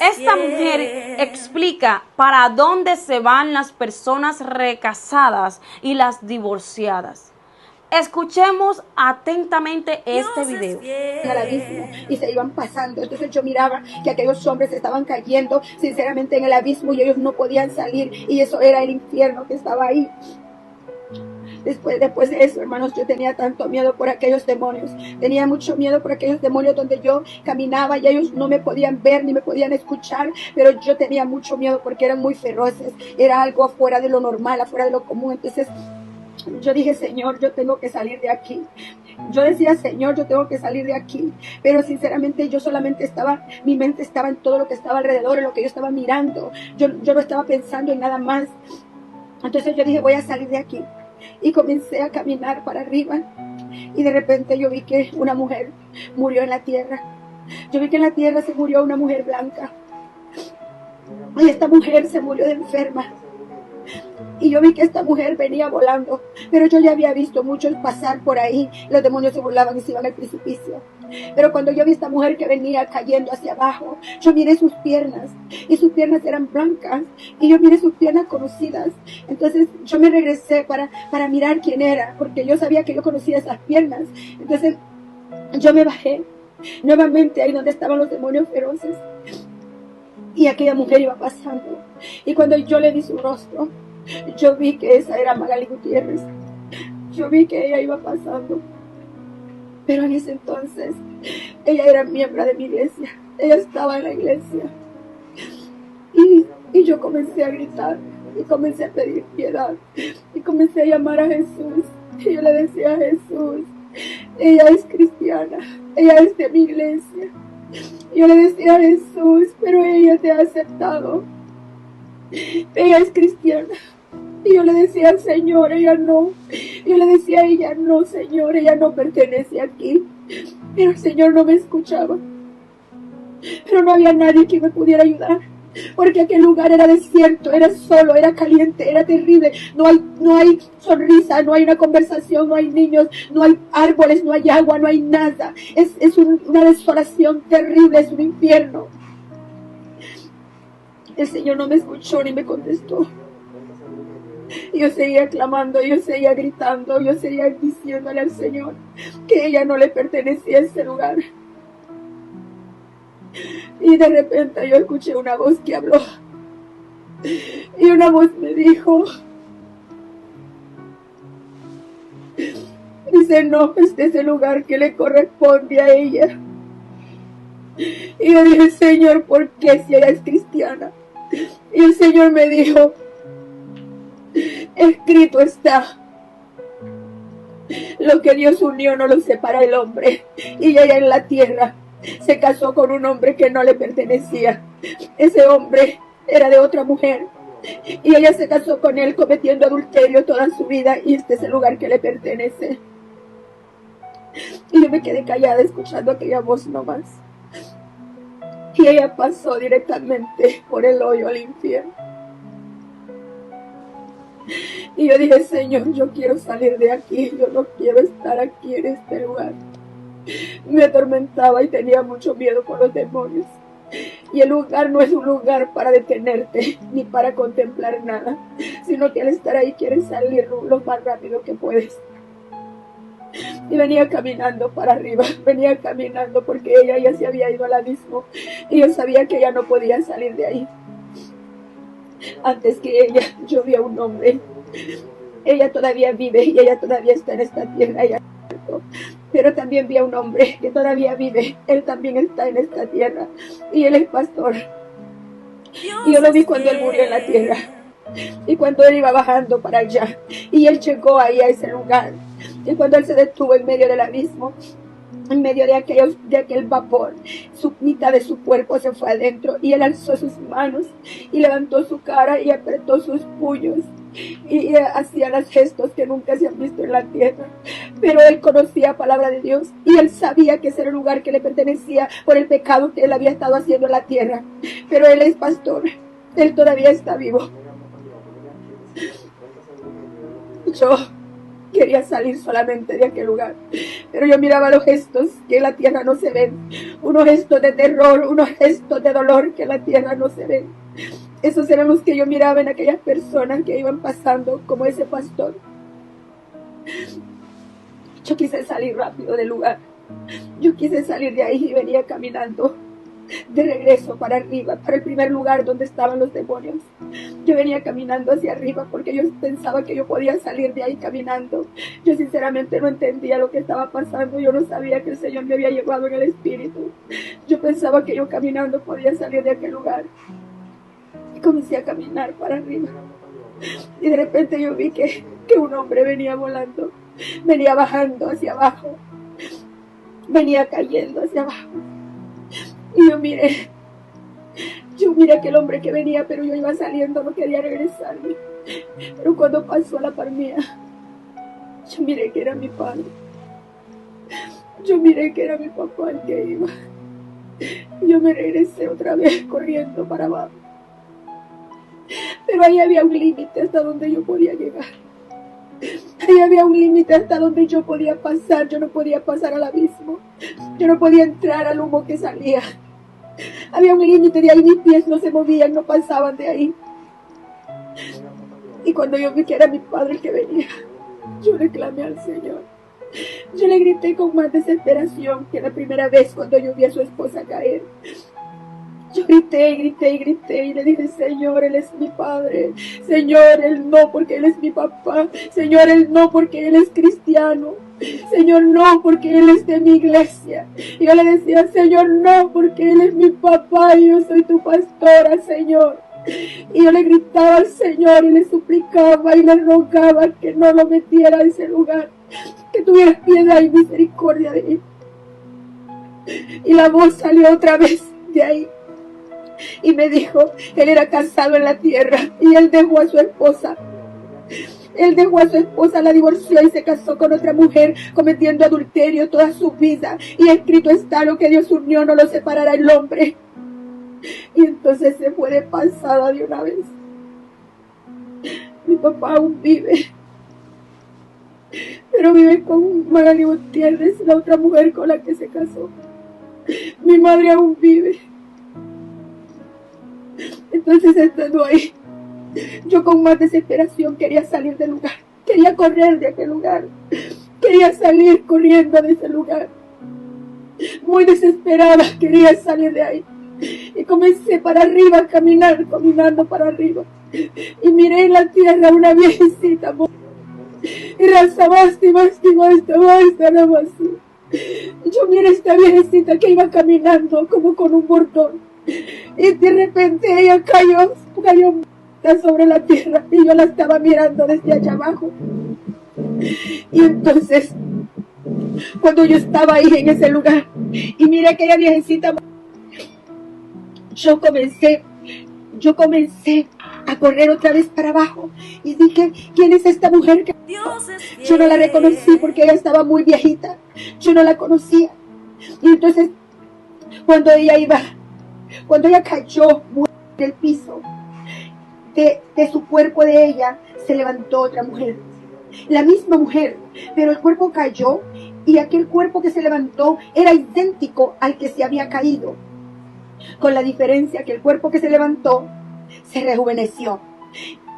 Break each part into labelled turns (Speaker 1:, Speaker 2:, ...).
Speaker 1: Esta mujer explica para dónde se van las personas recasadas y las divorciadas. Escuchemos atentamente este video.
Speaker 2: Al abismo y se iban pasando. Entonces yo miraba que aquellos hombres estaban cayendo sinceramente en el abismo y ellos no podían salir, y eso era el infierno que estaba ahí. Después de eso, hermanos, yo tenía tanto miedo por aquellos demonios. Tenía mucho miedo por aquellos demonios donde yo caminaba y ellos no me podían ver ni me podían escuchar, pero yo tenía mucho miedo porque eran muy feroces. Era algo afuera de lo normal, afuera de lo común. Entonces yo dije, Señor, yo tengo que salir de aquí. Yo decía, Señor, yo tengo que salir de aquí. Pero sinceramente yo solamente mi mente estaba en todo lo que estaba alrededor, en lo que yo estaba mirando. Yo no estaba pensando en nada más. Entonces yo dije, voy a salir de aquí. Y comencé a caminar para arriba. Y de repente yo vi que una mujer murió en la tierra. Yo vi que en la tierra se murió una mujer blanca. Y esta mujer se murió de enferma. Y yo vi que esta mujer venía volando, pero yo ya había visto muchos pasar por ahí. Los demonios se burlaban y se iban al precipicio. Pero cuando yo vi a esta mujer que venía cayendo hacia abajo, yo miré sus piernas, y sus piernas eran blancas, y yo miré sus piernas conocidas. Entonces yo me regresé para mirar quién era, porque yo sabía que yo conocía esas piernas. Entonces yo me bajé nuevamente ahí donde estaban los demonios feroces, y aquella mujer iba pasando. Y cuando yo le vi su rostro, yo vi que esa era Magali Gutiérrez. Yo vi que ella iba pasando. Pero en ese entonces, ella era miembro de mi iglesia. Ella estaba en la iglesia. Y yo comencé a gritar. Y comencé a pedir piedad. Y comencé a llamar a Jesús. Y yo le decía a Jesús, ella es cristiana. Ella es de mi iglesia. Yo le decía a Jesús, pero ella te ha aceptado. Ella es cristiana. Y yo le decía al Señor, ella no. Yo le decía a ella, no, Señor, ella no pertenece aquí. Pero el Señor no me escuchaba. Pero no había nadie que me pudiera ayudar. Porque aquel lugar era desierto, era solo, era caliente, era terrible. No hay sonrisa, no hay una conversación, no hay niños, no hay árboles, no hay agua, no hay nada. Es una desolación terrible, es un infierno. El Señor no me escuchó ni me contestó. Yo seguía clamando, yo seguía gritando, yo seguía diciéndole al Señor que ella no le pertenecía a ese lugar. Y de repente yo escuché una voz que habló. Y una voz me dijo, dice, no, este es el lugar que le corresponde a ella. Y yo dije, Señor, ¿por qué si ella es cristiana? Y el Señor me dijo, escrito está, lo que Dios unió no lo separa el hombre. Y ella en la tierra se casó con un hombre que no le pertenecía. Ese hombre era de otra mujer y ella se casó con él cometiendo adulterio toda su vida, y este es el lugar que le pertenece. Y yo me quedé callada escuchando aquella voz nomás. Y ella pasó directamente por el hoyo al infierno. Y yo dije, Señor, yo quiero salir de aquí, yo no quiero estar aquí en este lugar. Me atormentaba y tenía mucho miedo por los demonios. Y el lugar no es un lugar para detenerte, ni para contemplar nada, sino que al estar ahí quieres salir lo más rápido que puedes. Y venía caminando para arriba, venía caminando porque ella ya se había ido al abismo. Y yo sabía que ella no podía salir de ahí. Antes que ella, yo vi a un hombre. Ella todavía vive y ella todavía está en esta tierra. Pero también vi a un hombre que todavía vive. Él también está en esta tierra. Y él es pastor. Y yo lo vi cuando él murió en la tierra. Y cuando él iba bajando para allá. Y él llegó ahí a ese lugar. Y cuando él se detuvo en medio del abismo, en medio de aquel vapor, mitad de su cuerpo se fue adentro, y él alzó sus manos y levantó su cara y apretó sus puños y hacía los gestos que nunca se han visto en la tierra. Pero él conocía palabra de Dios y él sabía que ese era el lugar que le pertenecía por el pecado que él había estado haciendo en la tierra. Pero él es pastor, él todavía está vivo. quería salir solamente de aquel lugar. Pero yo miraba los gestos que en la tierra no se ven, unos gestos de terror, unos gestos de dolor que en la tierra no se ven. Esos eran los que yo miraba en aquellas personas que iban pasando como ese pastor. Yo quise salir rápido del lugar. Yo quise salir de ahí y venía caminando de regreso para arriba, para el primer lugar donde estaban los demonios. Yo venía caminando hacia arriba porque yo pensaba que yo podía salir de ahí caminando. Yo sinceramente no entendía lo que estaba pasando. Yo no sabía que el Señor me había llevado en el Espíritu. Yo pensaba que yo caminando podía salir de aquel lugar. Y comencé a caminar para arriba. Y de repente yo vi que un hombre venía volando. Venía bajando hacia abajo. Venía cayendo hacia abajo. Y yo miré aquel hombre que venía, pero yo iba saliendo, no quería regresarme. Pero cuando pasó a la par mía, yo miré que era mi padre. Yo miré que era mi papá el que iba. Yo me regresé otra vez corriendo para abajo. Pero ahí había un límite hasta donde yo podía llegar. Ahí había un límite hasta donde yo podía pasar. Yo no podía pasar al abismo. Yo no podía entrar al humo que salía. Había un límite, de ahí mis pies no se movían, no pasaban de ahí. Y cuando yo vi que era mi padre el que venía, yo le clamé al Señor. Yo le grité con más desesperación que la primera vez cuando yo vi a su esposa caer. Yo grité y le dije: Señor, Él es mi padre. Señor, Él no, porque Él es mi papá. Señor, Él no, porque Él es cristiano. Señor, no, porque Él es de mi iglesia. Y yo le decía: Señor, no, porque Él es mi papá y yo soy tu pastora, Señor. Y yo le gritaba al Señor y le suplicaba y le rogaba que no lo metiera a ese lugar, que tuviera piedad y misericordia de él. Y la voz salió otra vez de ahí y me dijo: él era casado en la tierra y él dejó a su esposa. Él dejó a su esposa, la divorció y se casó con otra mujer, cometiendo adulterio toda su vida. Y escrito está: lo que Dios unió no lo separará el hombre. Y entonces se fue de pasada de una vez. Mi papá aún vive, pero vive con Magali Gutiérrez, la otra mujer con la que se casó. Mi madre aún vive. Entonces, estando ahí, yo con más desesperación quería salir del lugar. Quería correr de aquel lugar. Quería salir corriendo de ese lugar. Muy desesperada quería salir de ahí. Y comencé para arriba, caminando para arriba. Y miré en la tierra una viejecita. Y razabasti, nada más. Yo miré a esta viejecita que iba caminando como con un bordón. Y de repente ella cayó sobre la tierra y yo la estaba mirando desde allá abajo. Y entonces, cuando yo estaba ahí en ese lugar y miré a aquella viejecita, yo comencé a correr otra vez para abajo y dije: ¿quién es esta mujer? Yo no la reconocí porque ella estaba muy viejita. Yo no la conocía. Y entonces, cuando ella cayó en el piso, de su cuerpo de ella se levantó otra mujer. La misma mujer, pero el cuerpo cayó y aquel cuerpo que se levantó era idéntico al que se había caído, con la diferencia que el cuerpo que se levantó se rejuveneció.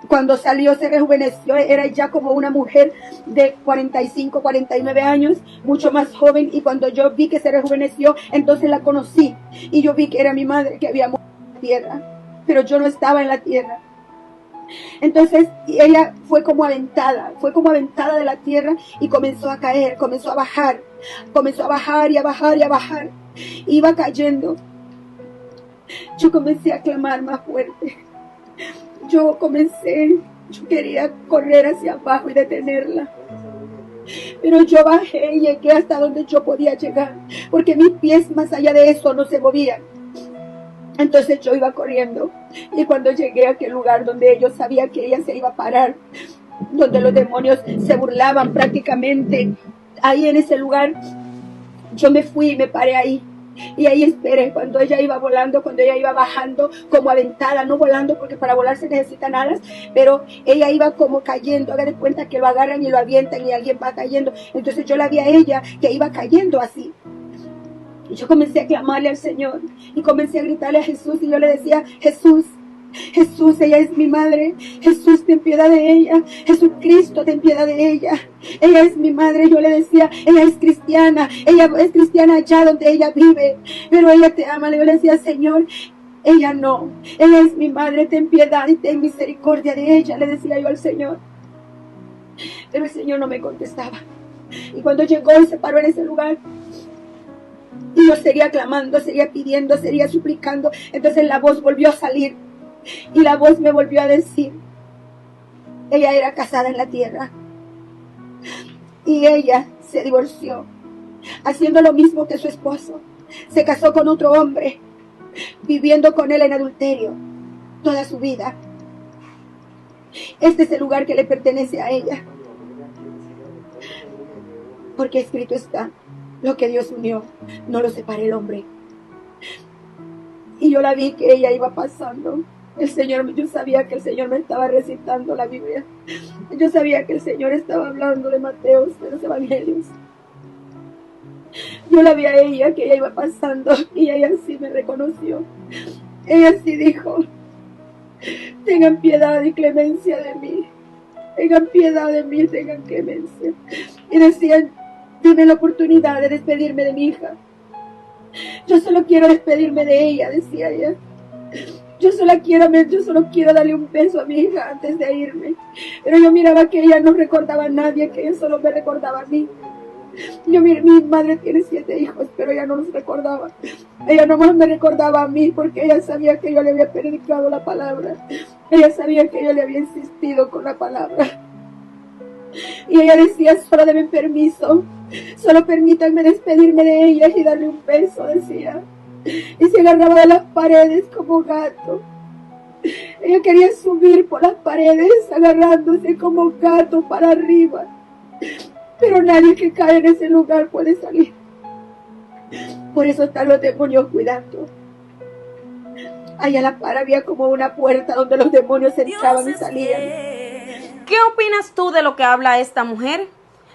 Speaker 2: Cuando salió se rejuveneció, era ya como una mujer de 45, 49 años, mucho más joven. Y cuando yo vi que se rejuveneció, entonces la conocí. Y yo vi que era mi madre que había muerto en la tierra, pero yo no estaba en la tierra. Entonces ella fue como aventada de la tierra y comenzó a caer, comenzó a bajar y a bajar. Iba cayendo. Yo comencé a clamar más fuerte. Yo quería correr hacia abajo y detenerla. Pero yo bajé y llegué hasta donde yo podía llegar, porque mis pies más allá de eso no se movían. Entonces yo iba corriendo y cuando llegué a aquel lugar donde yo sabía que ella se iba a parar, donde los demonios se burlaban prácticamente, ahí en ese lugar, yo me fui y me paré ahí. Y ahí esperé cuando ella iba volando, cuando ella iba bajando como aventada, no volando porque para volar se necesitan alas, pero ella iba como cayendo. Haga de cuenta que lo agarran y lo avientan y alguien va cayendo. Entonces yo la vi a ella que iba cayendo así. Y yo comencé a clamarle al Señor y comencé a gritarle a Jesús y yo le decía, Jesús, Jesús, ella es mi madre. Jesús, ten piedad de ella. Jesucristo, ten piedad de ella. Ella es mi madre. Yo le decía, ella es cristiana allá donde ella vive, pero ella te ama. Yo le decía, Señor, ella no. Ella es mi madre, ten piedad y ten misericordia de ella, le decía yo al Señor. Pero el Señor no me contestaba. Y cuando llegó y se paró en ese lugar, y yo seguía clamando, seguía pidiendo, seguía suplicando, entonces la voz volvió a salir. Y la voz me volvió a decir, ella era casada en la tierra y ella se divorció, haciendo lo mismo que su esposo. Se casó con otro hombre, viviendo con él en adulterio toda su vida. Este es el lugar que le pertenece a ella, porque escrito está, lo que Dios unió, no lo separe el hombre. Y yo la vi que ella iba pasando. El Señor, yo sabía que el Señor me estaba recitando la Biblia. Yo sabía que el Señor estaba hablando de Mateo, de los evangelios. Yo la vi a ella, que ella iba pasando, y ella sí me reconoció. Ella sí dijo, tengan piedad y clemencia de mí. Tengan piedad de mí, tengan clemencia. Y decían, dime la oportunidad de despedirme de mi hija. Yo solo quiero despedirme de ella, decía ella. Yo solo quiero darle un beso a mi hija antes de irme. Pero yo miraba que ella no recordaba a nadie, que ella solo me recordaba a mí. Mi madre tiene 7 hijos, pero ella no los recordaba. Ella nomás me recordaba a mí porque ella sabía que yo le había predicado la palabra. Ella sabía que yo le había insistido con la palabra. Y ella decía, solo denme permiso, solo permítanme despedirme de ella y darle un beso, decía. Y se agarraba de las paredes como gato. Ella quería subir por las paredes agarrándose como gato para arriba. Pero nadie que cae en ese lugar puede salir. Por eso están los demonios cuidando. Allá a la par había como una puerta donde los demonios entraban y salían.
Speaker 1: ¿Qué opinas tú de lo que habla esta mujer?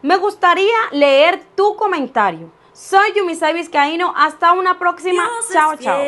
Speaker 1: Me gustaría leer tu comentario. Soy Yumisay Vizcaíno. Hasta una próxima. Chao, chao.